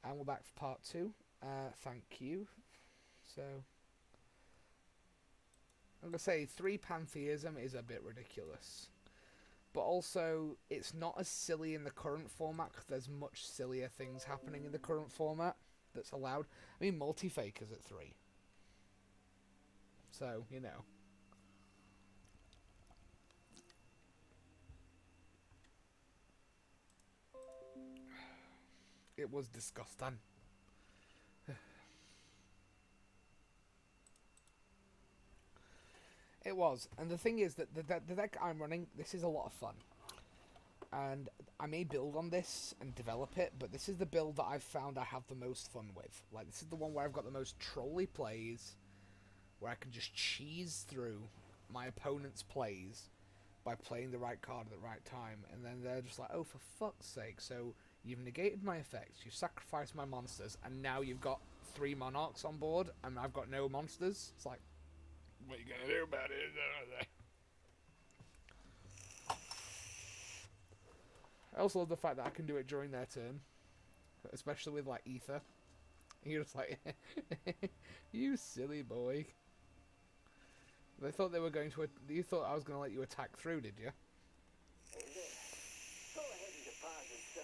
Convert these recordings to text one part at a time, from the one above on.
And we're back for part 2. Thank you. So, I'm going to say 3 pantheism is a bit ridiculous. But also, it's not as silly in the current format, because there's much sillier things happening in the current format that's allowed. I mean, multi-fakers at 3. So, you know. It was disgusting. It was. And the thing is that the deck I'm running, this is a lot of fun. And I may build on this and develop it, but this is the build that I've found I have the most fun with. Like, this is the one where I've got the most trolly plays, where I can just cheese through my opponent's plays by playing the right card at the right time, and then they're just like, oh, for fuck's sake, so you've negated my effects, you've sacrificed my monsters, and now you've got 3 monarchs on board, and I've got no monsters. It's like, what are you going to do about it? I also love the fact that I can do it during their turn, especially with, like, Ether. You're just like, you silly boy. They thought they were going to... You thought I was going to let you attack through, did you? Hey there. Go ahead and deposit some.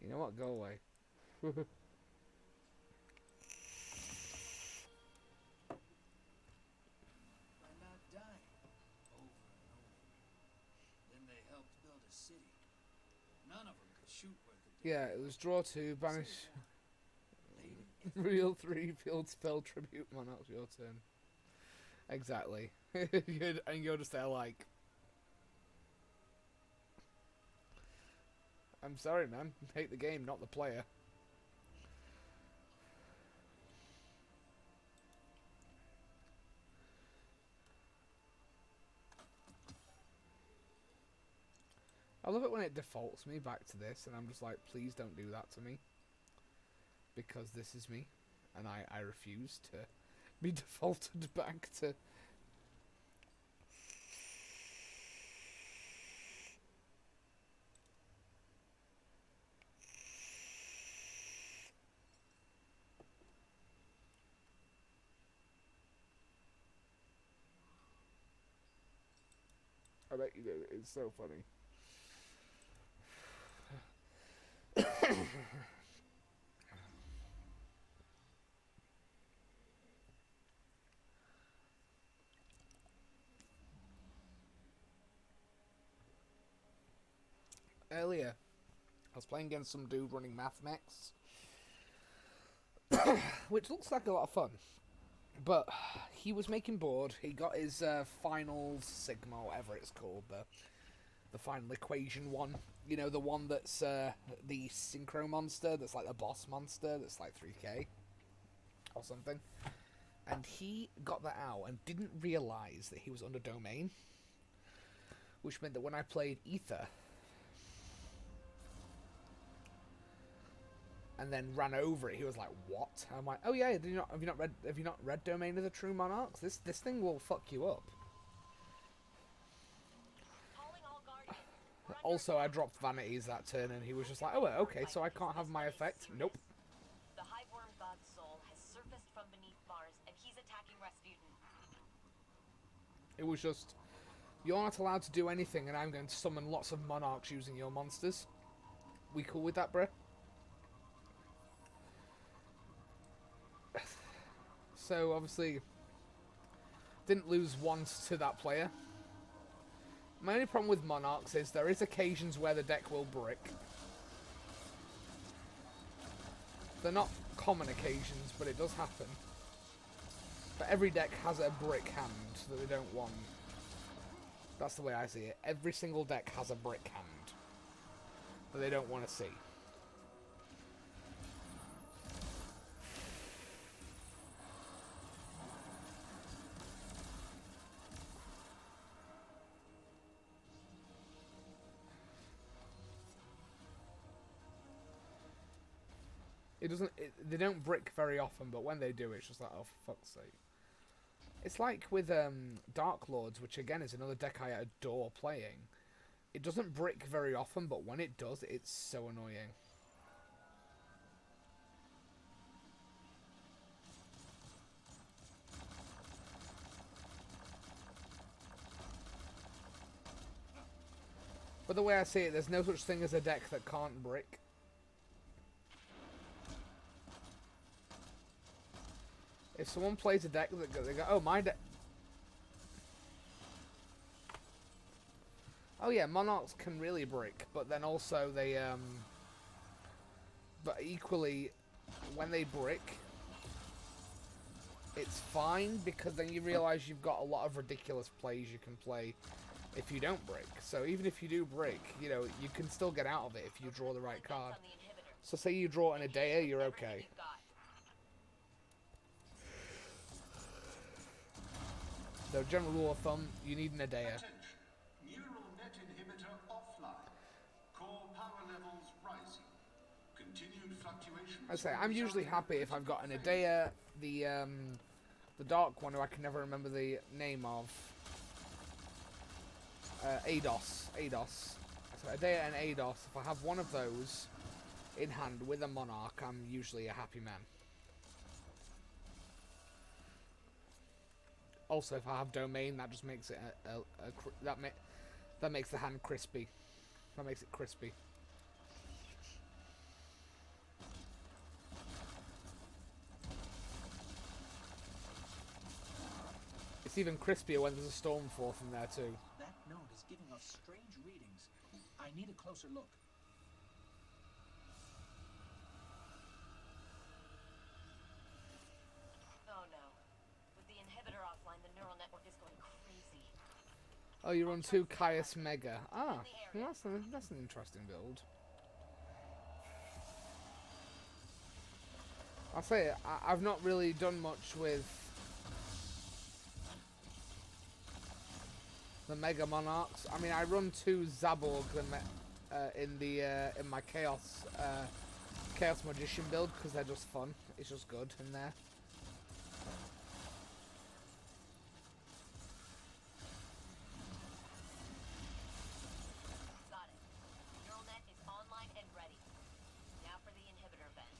You know what? Go away. I'm not dying. Over and over. Then they helped build a city. None of them could shoot worth a Yeah, it was draw 2, banish... Laid it. Real 3, field spell, tribute, monarchs, your turn. Exactly. And you're just there like... I'm sorry, man. Hate the game, not the player. I love it when it defaults me back to this, and I'm just like, please don't do that to me. Because this is me, and I refuse to be defaulted back to... I bet you do. It's so funny. Earlier, I was playing against some dude running math mechs, which looks like a lot of fun. But he was making board. He got his final sigma, whatever it's called, the final equation one. You know, the one that's the synchro monster, that's like the boss monster, that's like 3k or something. And he got that out and didn't realise that he was under domain, which meant that when I played Ether and then ran over it, he was like, "What?" And I'm like, "Oh yeah, have you not read Domain of the True Monarchs? This thing will fuck you up." Also, I dropped Vanities that turn, and he was just like, "Oh, okay, so I can't have my effect." Nope. The Highborn God's soul has surfaced from beneath Mars, and he's attacking Rasputin. It was just, you're not allowed to do anything, and I'm going to summon lots of monarchs using your monsters. We cool with that, bruh? So, obviously, didn't lose once to that player. My only problem with monarchs is there is occasions where the deck will brick. They're not common occasions, but it does happen. But every deck has a brick hand that they don't want. That's the way I see it. Every single deck has a brick hand that they don't want to see. They don't brick very often, but when they do, it's just like, oh, for fuck's sake. It's like with Dark Lords, which again is another deck I adore playing. It doesn't brick very often, but when it does, it's so annoying. But the way I see it, there's no such thing as a deck that can't brick. If someone plays a deck that they go, oh, my deck... Oh yeah, Monarchs can really brick, but then also they, but equally, when they brick, it's fine, because then you realise you've got a lot of ridiculous plays you can play if you don't brick. So even if you do brick, you know, you can still get out of it if you draw the right card. So say you draw an Adea, you're okay. So general rule of thumb, you need an Adea. Attention. Neural net inhibitor offline. Core power levels rising. Continued fluctuations. I say I'm usually happy if I've got an Adea, the dark one who I can never remember the name of. Ados. So Adea and Ados. If I have one of those in hand with a Monarch, I'm usually a happy man. Also, if I have Domain, that just makes it that makes the hand crispy. That makes it crispy. It's even crispier when there's a Stormforth in there too. That note is giving us strange readings. I need a closer look. Oh no. With the inhibitor offline, the neural network is going crazy. Oh, you run 2 Caius Mega. Ah, well, that's an interesting build. I'll say it, I've not really done much with the Mega Monarchs. I mean, I run 2 Zaborg in my Chaos Magician build because they're just fun. It's just good in there. Got it. Neural net is online and ready. Now for the inhibitor event.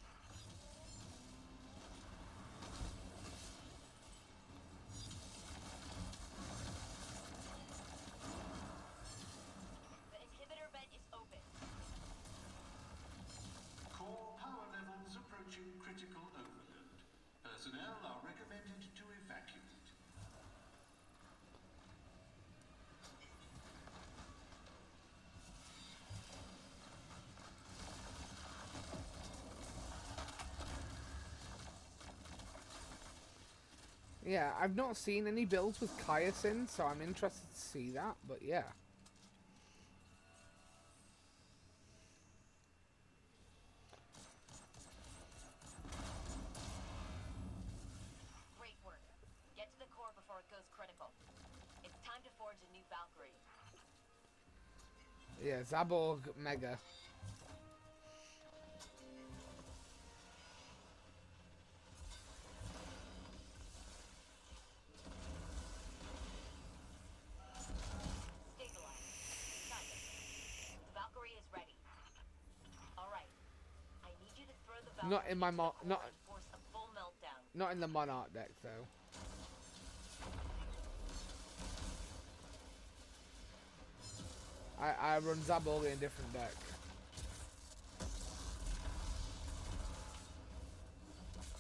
The inhibitor vent is open. Core power levels approaching critical overload. Personnel are recommended to evacuate. Yeah, I've not seen any builds with Caius in, so I'm interested to see that, but yeah. Great work. Get to the core before it goes critical. It's time to forge a new Valkyrie. Yeah, Zaborg Mega. Stabilize. Kind of. The Valkyrie is ready. Alright. I need you to throw the Valkyrie Not in my into the mo- core not- and force a full meltdown. Not in the Monarch deck, though. I run Zaborg in a different deck.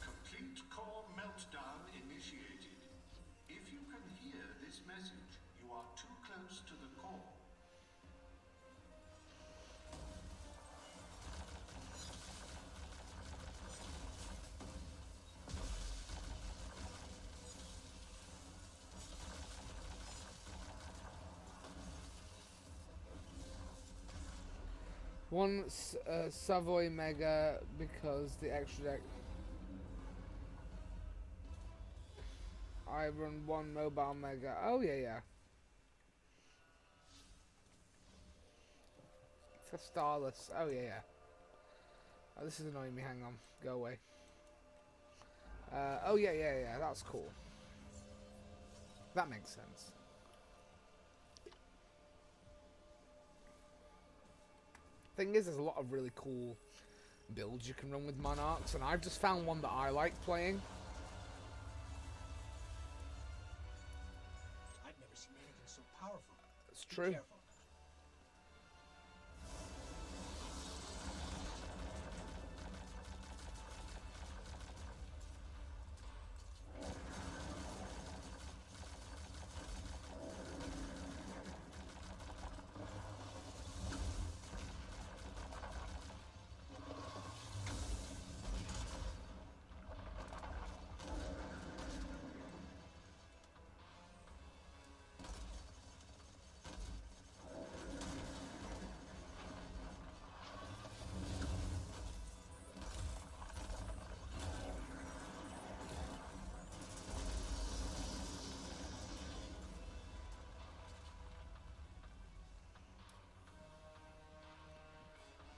Complete core meltdown initiated. If you can hear this message, you are too close to the core. One Savoy Mega because the extra deck. I run 1 Mobile Mega. Oh yeah, yeah. For Starless. Oh yeah, yeah. Oh, this is annoying me. Hang on. Go away. Oh yeah, yeah, yeah. That's cool. That makes sense. thing is, there's a lot of really cool builds you can run with monarchs, and I've just found one that I like playing. I've never seen anything so powerful. It's Be true. careful.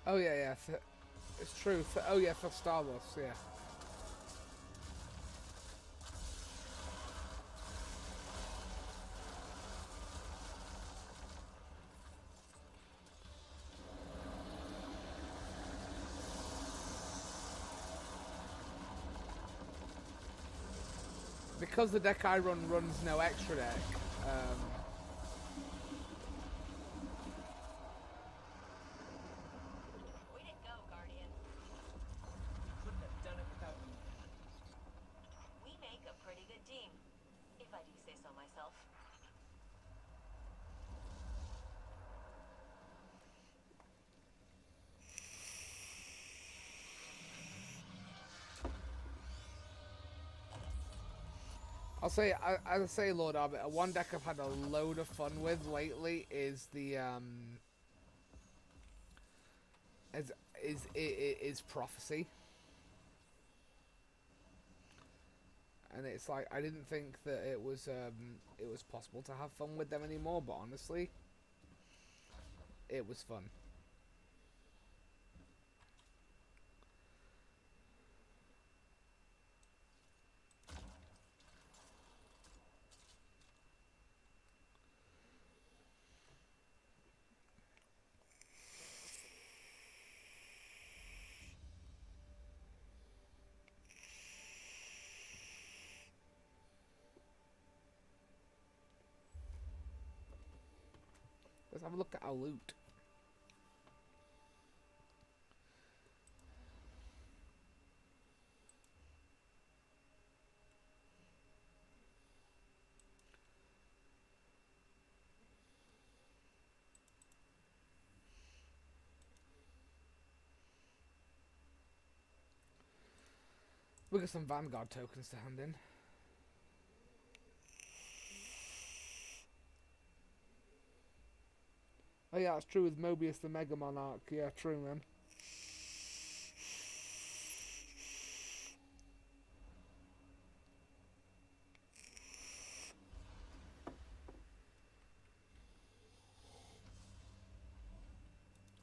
Oh yeah, yeah, it's true. Oh yeah, for Star Wars, yeah. Because the deck I run runs no extra deck. Way to go, Guardian. Couldn't have done it without you. We make a pretty good team, if I do say so myself. I'll say, Lord Arbiter, one deck I've had a load of fun with lately is the is Prophecy, and it's like I didn't think that it was possible to have fun with them anymore, but honestly, it was fun. Let's have a look at our loot. We got some Vanguard tokens to hand in. Oh yeah, it's true with Mobius the Mega Monarch. Yeah, true, man.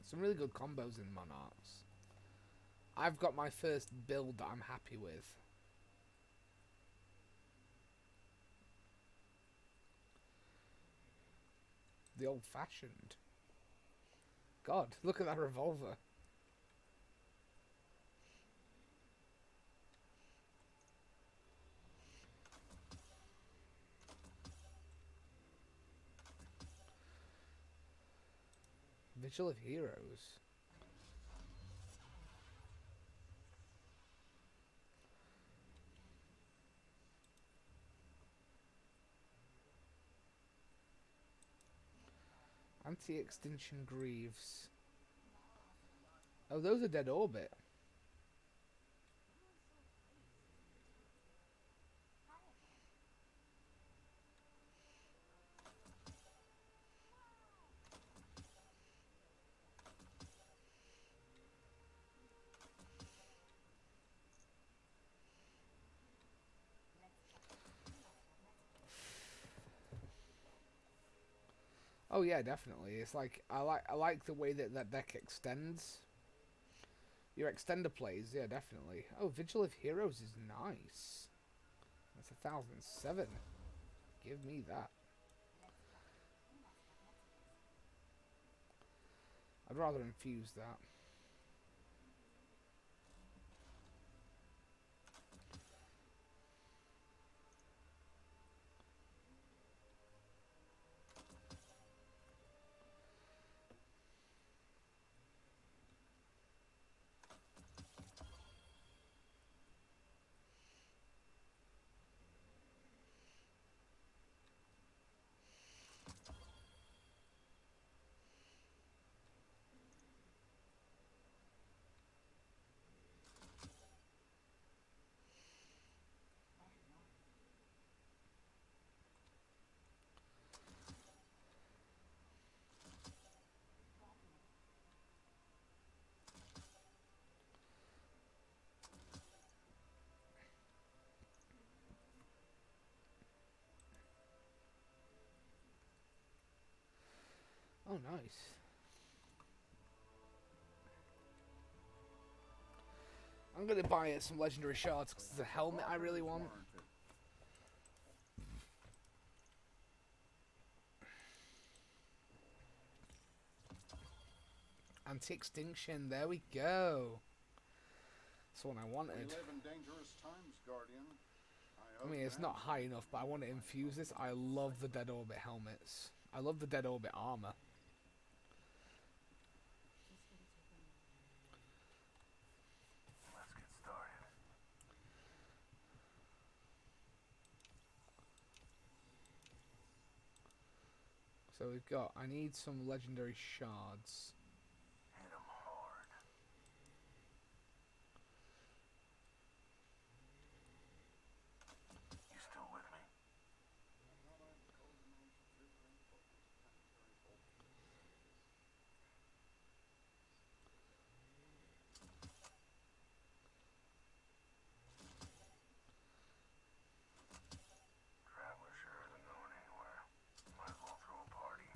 Some really good combos in Monarchs. I've got my first build that I'm happy with. The old-fashioned. God, look at that revolver. Vigil of Heroes. Anti-extinction Greaves. Oh, those are Dead Orbit. Oh yeah, definitely. It's like I like the way that that deck extends. Your extender plays, yeah, definitely. Oh, Vigil of Heroes is nice. That's 1,007. Give me that. I'd rather infuse that. Oh, nice. I'm gonna buy some legendary shards because it's a helmet I really want. Anti-extinction, there we go. That's what I wanted. We live in dangerous times, Guardian. I mean, it's not high enough, but I want to infuse this. I love the Dead Orbit helmets. I love the Dead Orbit armor. Let's get started. So we've got, I need some legendary shards. Hit 'em hard. You still with me? Traveler sure isn't going anywhere. Might as well throw a party.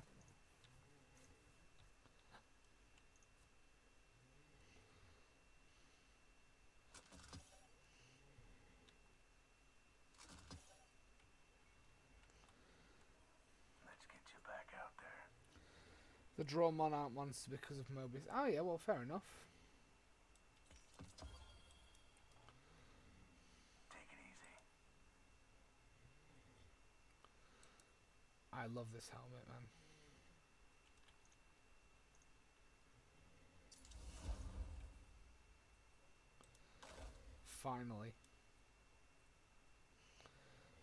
Let's get you back out there. The draw monarch monster because of Mobius. Oh yeah, well, fair enough. Take it easy. I love this helmet, man. Finally.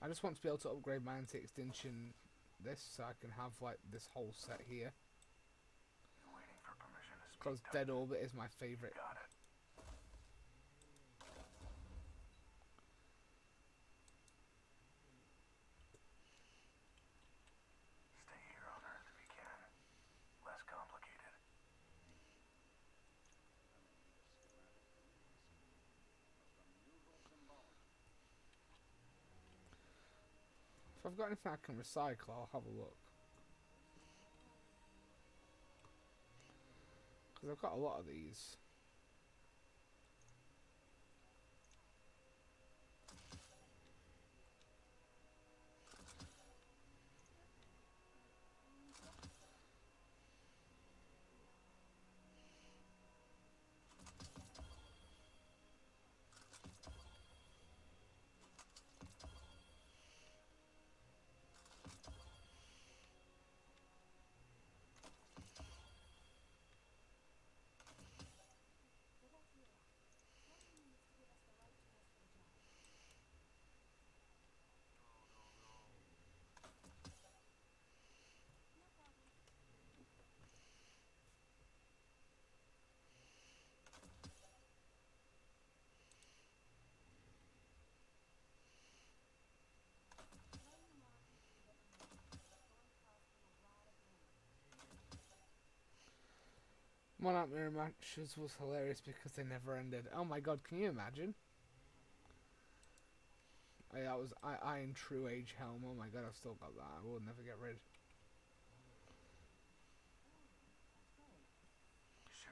I just want to be able to upgrade my anti-extinction this so I can have like this whole set here. You waiting for permission to speak? Because Dead Orbit is my favorite. Got it. Stay here on Earth if you can. Less complicated. If I've got anything I can recycle, I'll have a look. Because I've got a lot of these. Monarch mirror matches was hilarious because they never ended. Oh my god, can you imagine? That was Iron True Age helm. Oh my god, I've still got that. I will never get rid. Sure.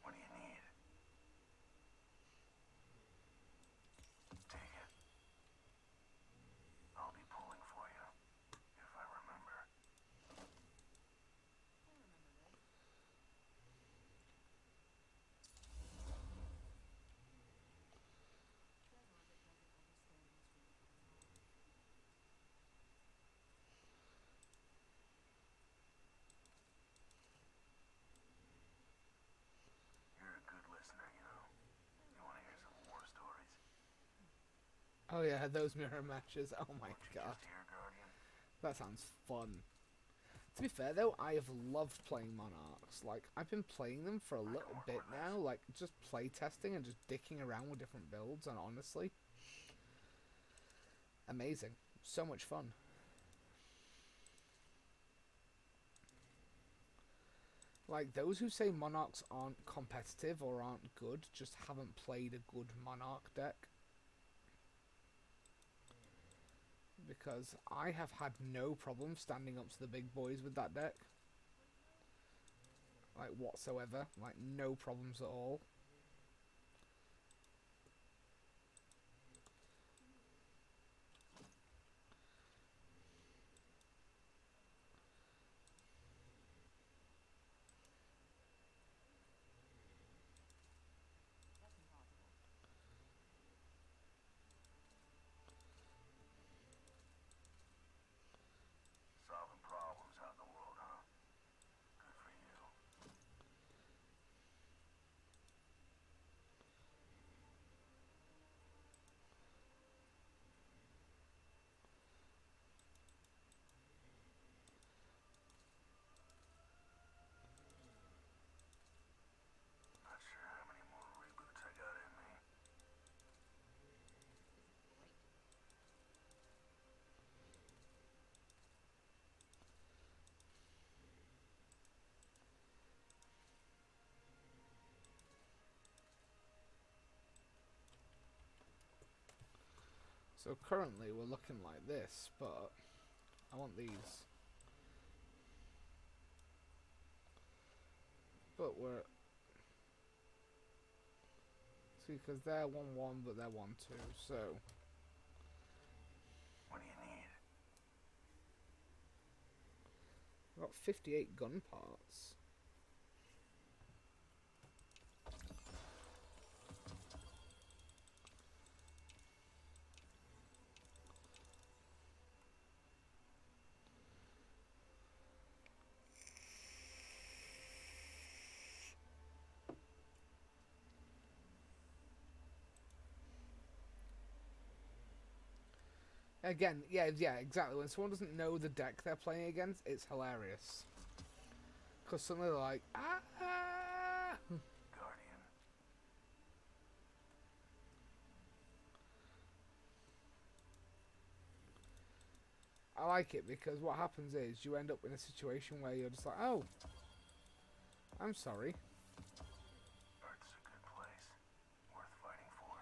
What do you need? Take it. I'll be pulling for you. If I remember. Oh yeah, those mirror matches. Oh my What you god. just hear, Guardian? That sounds fun. To be fair though, I have loved playing Monarchs. Like, I've been playing them for a little bit now, like, just play testing and just dicking around with different builds, and honestly, amazing. So much fun. Like, those who say Monarchs aren't competitive or aren't good just haven't played a good Monarch deck. Because I have had no problem standing up to the big boys with that deck. Like, whatsoever. Like, no problems at all. Solving problems out in the world, huh? Good for you. Not sure how many more reboots I got in me. So currently we're looking like this, but I want these. But we're... See, because they're 1-1, but they're 1-2, so... What do you need? I've got 58 gun parts. Again, yeah, exactly. When someone doesn't know the deck they're playing against, it's hilarious. Because suddenly they're like, ah! Guardian. I like it because what happens is you end up in a situation where you're just like, oh, I'm sorry. Earth's a good place. Worth fighting for.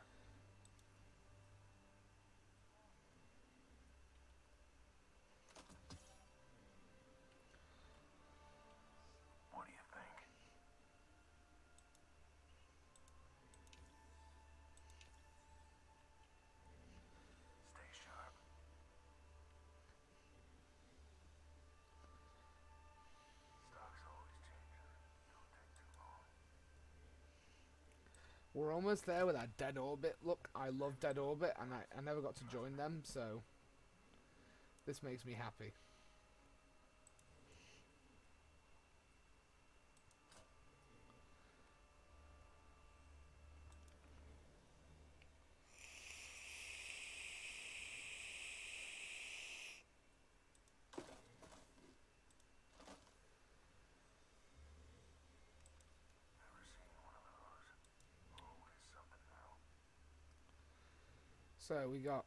What do you think? Stay sharp. Stock's always changing. Don't take too long. We're almost there with our Dead Orbit. Look, I love Dead Orbit, and I never got to join them, so this makes me happy. Never seen one of those. Always something new. So we've got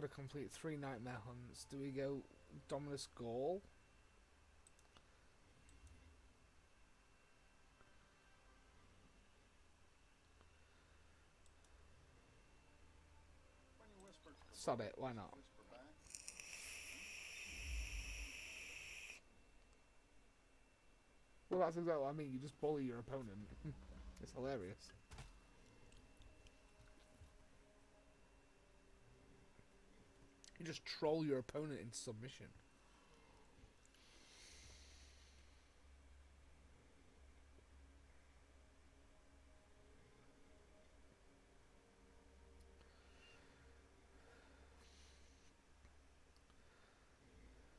to complete 3 Nightmare Hunts. Do we go Dominus Gaul? When you whisper to the Sod world, it, why not? whisper back. Well, that's exactly what I mean. You just bully your opponent. It's hilarious. You just troll your opponent into submission.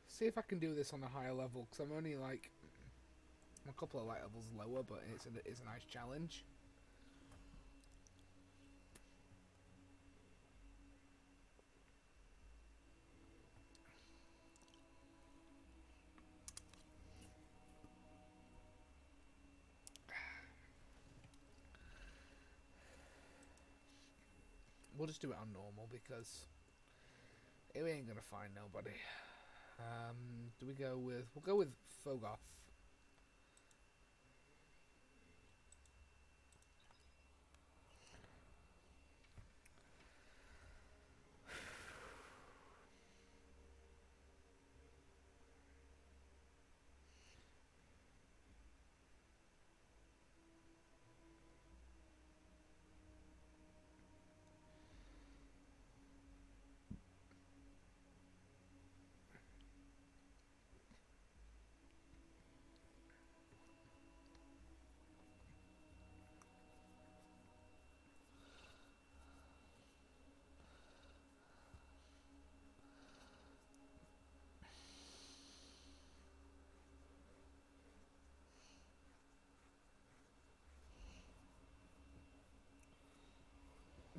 See if I can do this on a higher level, because I'm only like a couple of light levels lower, but it's a nice challenge. We'll just do it on normal because we ain't gonna find nobody. Do we go with... We'll go with Fogoth.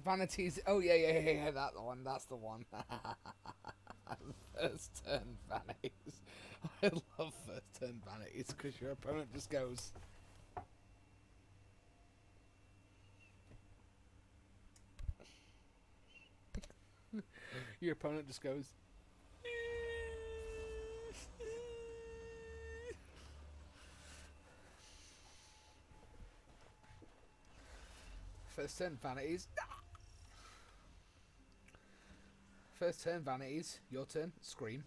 Vanities. Oh yeah. That one. That's the one. First turn vanities. I love first turn vanities because your opponent just goes. Your opponent just goes. First turn vanities. First turn vanities. Your turn. Scream.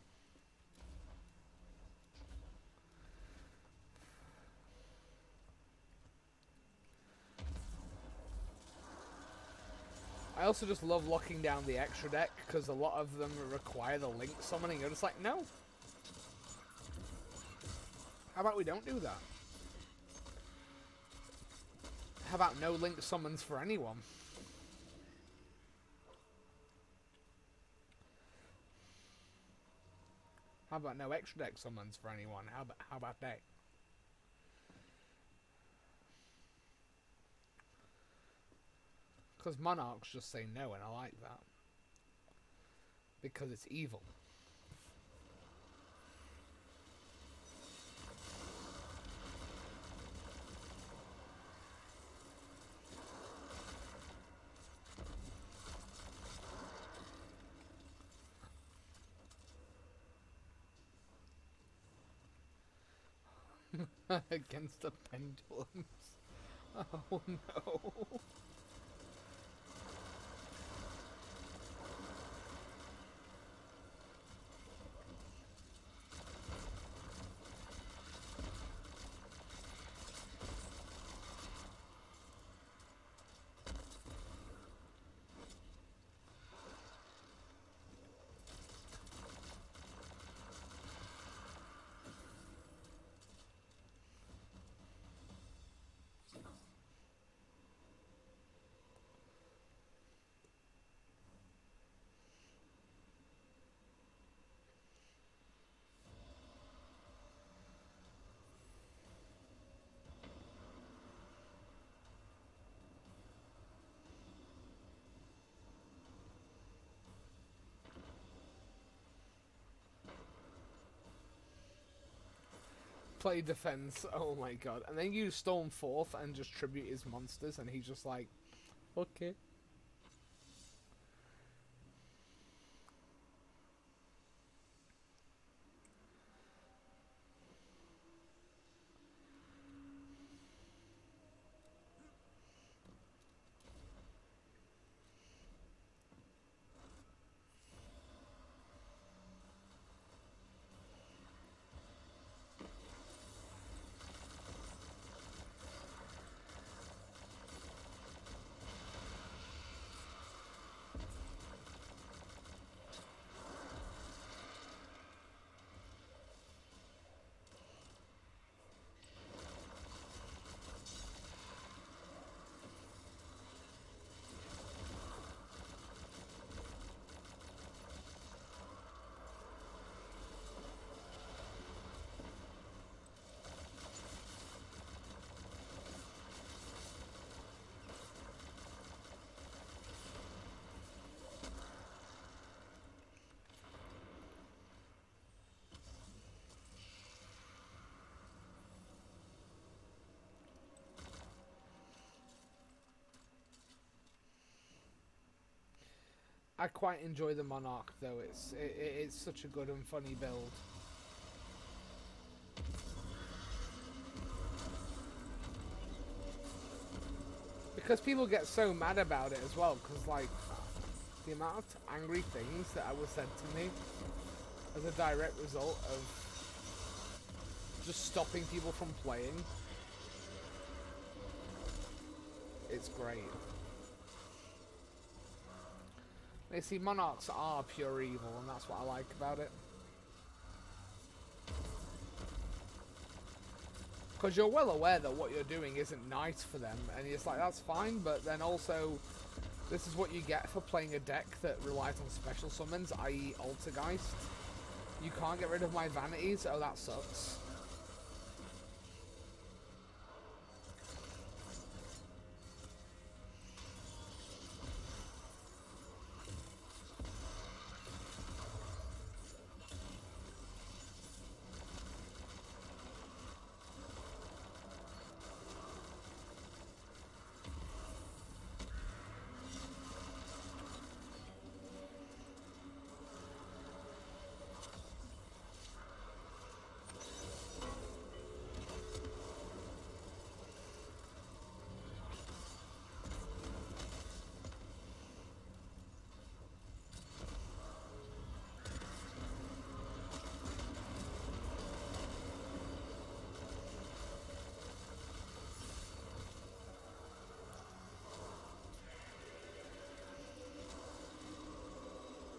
I also just love locking down the extra deck because a lot of them require the link summoning. You're just like, no. How about we don't do that? How about no link summons for anyone? How about no extra deck summons for anyone? How about that? Because Monarchs just say no, and I like that. Because it's evil. Against the pendulums. Oh no. Play defense, oh my god. And then use Storm Forth and just tribute his monsters, and he's just like, okay. I quite enjoy the Monarch though. It's such a good and funny build. Because people get so mad about it as well, because like the amount of angry things that was said to me as a direct result of just stopping people from playing. It's great. They see Monarchs are pure evil, and that's what I like about it. Because you're well aware that what you're doing isn't nice for them, and it's like, that's fine, but then also, this is what you get for playing a deck that relies on special summons, i.e. Altergeist. You can't get rid of my vanities, oh that sucks.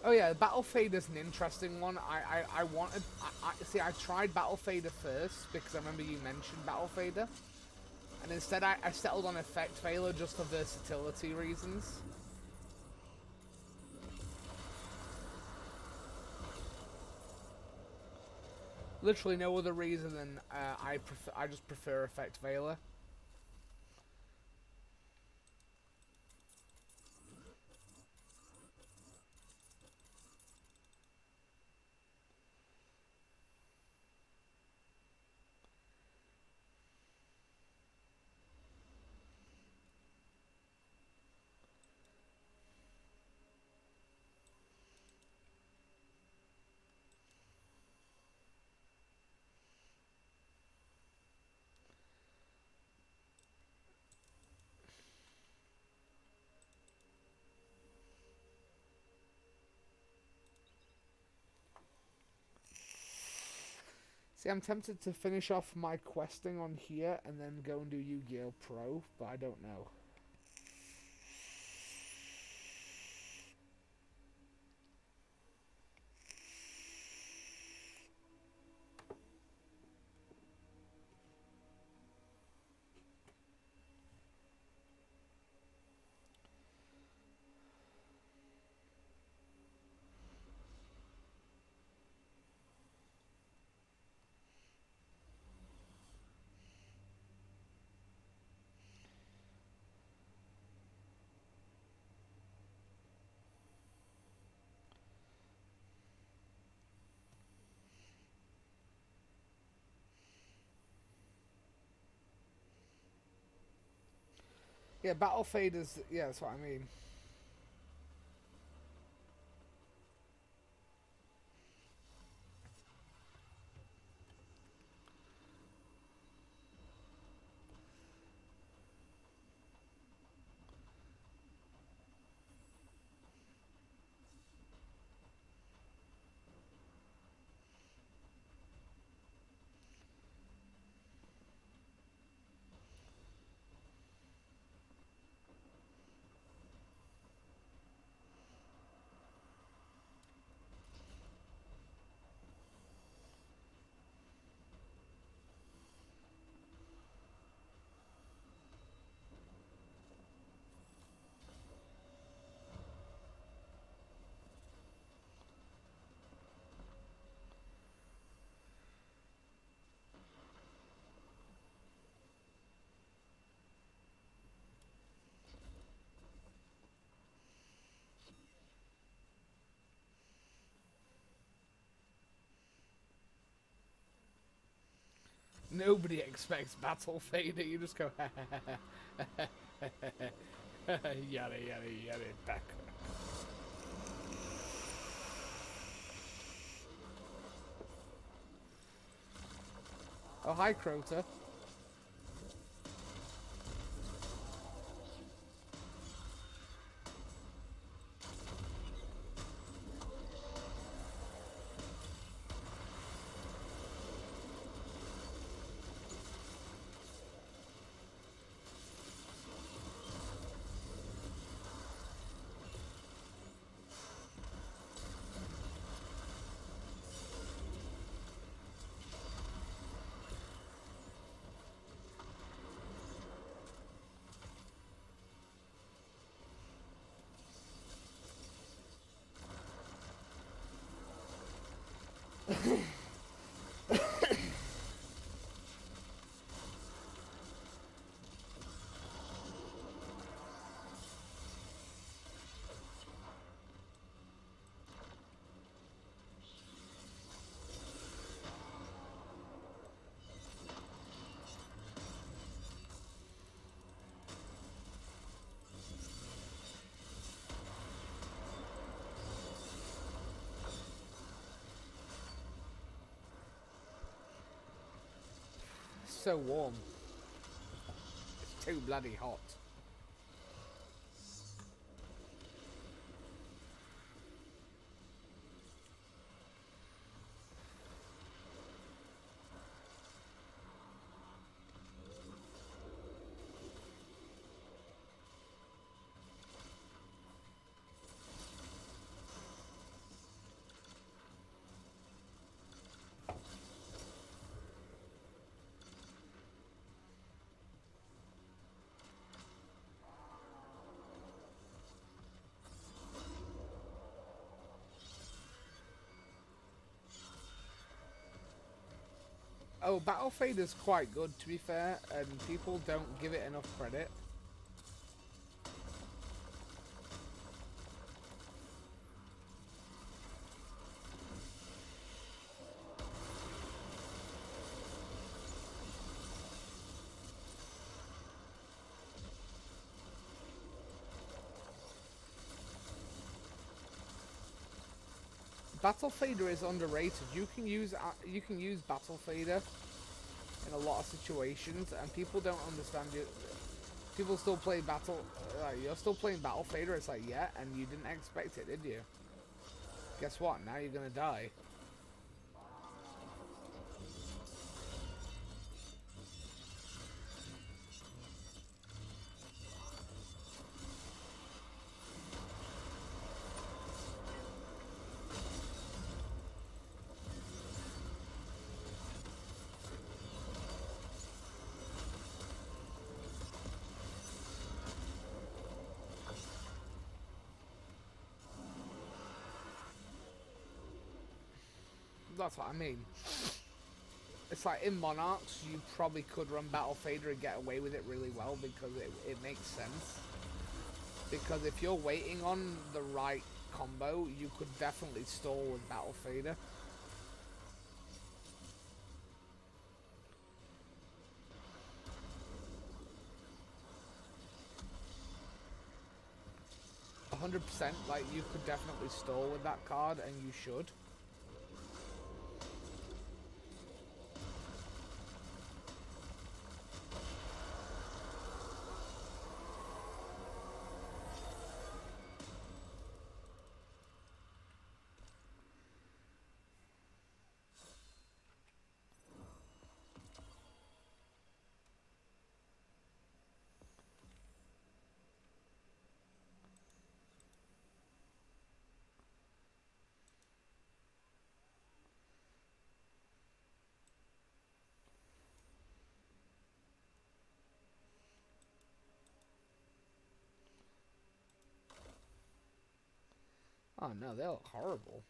Oh yeah, Battle Fader is an interesting one. I wanted... see, I tried Battle Fader first, because I remember you mentioned Battle Fader. And instead I settled on Effect Failure just for versatility reasons. Literally no other reason than I just prefer Effect Veiler. See, I'm tempted to finish off my questing on here and then go and do Yu-Gi-Oh! Pro, but I don't know. Yeah, Battle Faders, yeah, that's what I mean. Nobody expects Battle Fader, you just go yada yada yada back. Oh, hi, Crota. So warm. It's too bloody hot. Oh, Battle Fader's quite good, to be fair, and people don't give it enough credit. Battle Fader is underrated. You can use Battle Fader in a lot of situations, and people don't understand it. People still play Battle. You're still playing Battle Fader. It's like, yeah, and you didn't expect it, did you? Guess what? Now you're gonna die. That's what I mean. It's like in Monarchs, you probably could run Battle Fader and get away with it really well because it makes sense. Because if you're waiting on the right combo, you could definitely stall with Battle Fader. %, like you could definitely stall with that card, and you should. Oh no, they look horrible.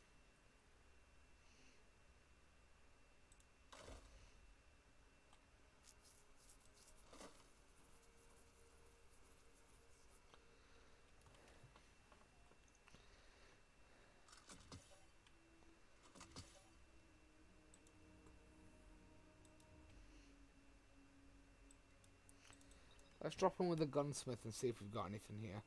Let's drop in with the gunsmith and see if we've got anything here.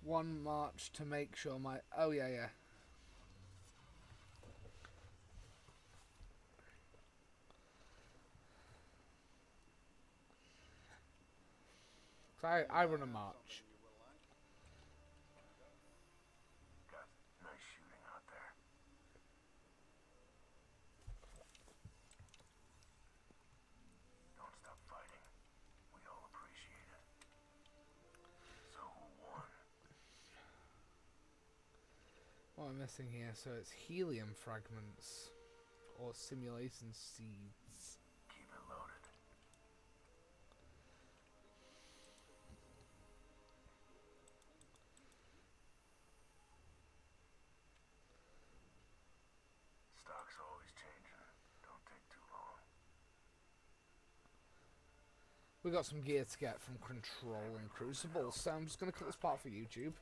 One march to make sure my... Oh, yeah, yeah. So I run a march. Got nice shooting out there. Don't stop fighting. We all appreciate it. So who won? What am I missing here? So it's helium fragments. Or simulation seeds. Keep it loaded. Stock's always changing. Don't take too long. We got some gear to get from Control and Crucible, so I'm just going to cut this part for YouTube.